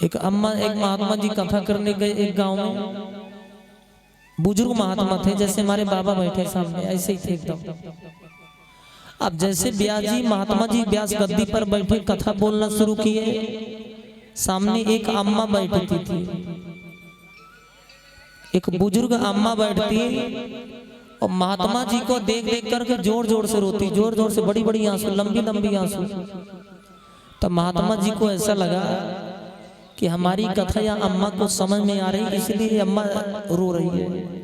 एक अम्मा एक महात्मा जी कथा करने गए एक गांव में। बुजुर्ग महात्मा थे, जैसे हमारे बाबा बैठे सामने ऐसे ही थे एकदम। अब जैसे व्यास जी महात्मा जी व्यास गद्दी पर बैठे कथा बोलना शुरू किए, सामने एक अम्मा बैठती थी, एक बुजुर्ग अम्मा बैठती और महात्मा जी को देख देख करके जोर जोर से रोती, जोर जोर से बड़ी बड़ी आंसू, लंबी लंबी आंसू। तब महात्मा जी को ऐसा लगा कि हमारी कथा या अम्मा को समझ में आ रही, इसलिए अम्मा रो रही है।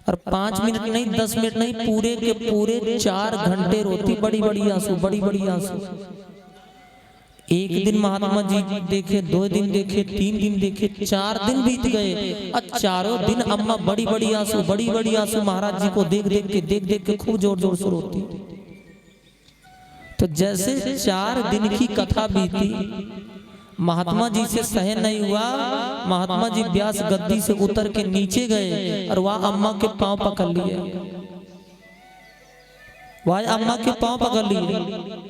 और 5 मिनट नहीं, 10 मिनट नहीं, पूरे के पूरे 4 घंटे रोती, बड़ी बड़ी आंसू, बड़ी बड़ी आंसू। एक दिन महात्मा जी देखे, 2 दिन देखे, 3 दिन देखे, 4 दिन बीत गए और चारों दिन अम्मा बड़ी बड़ी आंसू, बड़ी बड़ी आंसू महाराज जी को देख देख के खूब जोर जोर से रोती। तो जैसे 4 दिन की कथा बीती, महात्मा जी से सहन नहीं हुआ, महात्मा जी व्यास गद्दी से उतर के नीचे गए और वह अम्मा के पांव पकड़ लिए, वह अम्मा के पांव पकड़ लिए।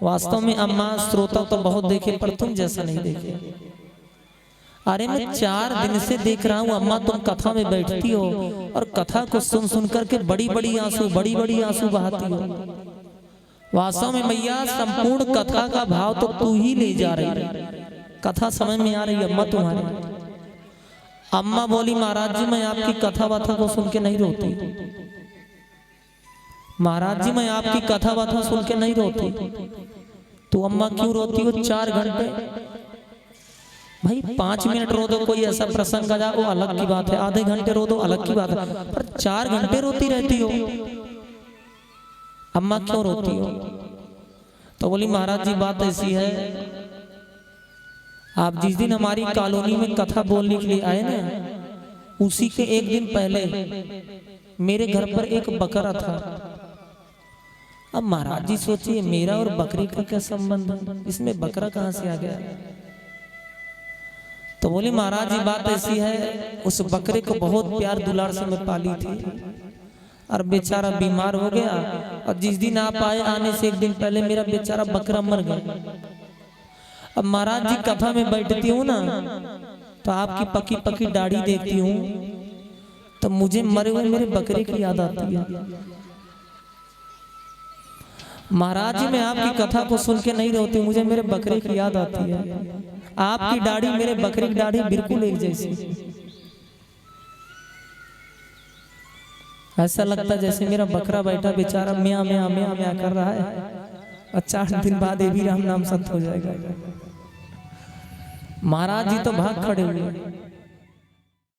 वास्तव में अम्मा श्रोता तो बहुत देखे, पर तुम जैसा नहीं देखे। अरे मैं 4 दिन से देख रहा हूँ अम्मा, तुम कथा में बैठती हो और कथा को सुन सुन करके बड़ी बड़ी आंसू, बड़ी बड़ी आंसू बहाती हो। वास्तव में मैया संपूर्ण कथा का भाव तो तू ही ले जा रही है, कथा समझ में आ रही अम्मा तुम्हारे। अम्मा बोली महाराज जी मैं आपकी कथा वाथा को सुन के नहीं रोती, महाराज जी मैं आपकी कथा वाथा सुन के नहीं रोती। तो अम्मा क्यों रोती हो 4 घंटे? भाई 5 मिनट रो दो, कोई ऐसा प्रसंग आ जाए वो अलग की बात है, आधे घंटे रो दो अलग की बात है, पर 4 घंटे रोती रहती हो, अम्मा क्यों रोती हो? तो बोली महाराज जी बात ऐसी है, आप जिस दिन हमारी कॉलोनी में कथा बोलने के लिए आए ना, उसी के एक दिन पहले मेरे घर पर एक बकरा था। अब महाराज जी सोचिए मेरा और बकरी का क्या संबंध है, इसमें बकरा कहां से आ गया? तो बोले महाराज जी बात ऐसी है, उस बकरे को बहुत प्यार दुलार से मैं पाली थी और बेचारा बीमार हो गया, और जिस दिन आप आए आने से एक दिन पहले मेरा बेचारा बकरा मर गया। अब महाराज जी कथा में बैठती हूँ ना, तो आपकी पकी पकी दाढ़ी देखती हूँ तो मुझे मरे हुए मेरे बकरे की याद आती है। महाराज जी मैं आपकी कथा को सुन के नहीं रोती, मुझे मेरे बकरे की याद आती है। आपकी दाढ़ी मेरे बकरे की दाढ़ी बिल्कुल एक जैसी, ऐसा लगता जैसे मेरा बकरा बैठा बेचारा म्या म्या म्या म्या कर रहा है, और 4 दिन बाद ये भी राम नाम संत हो जाएगा। महाराज जी तो भाग खड़े हुए,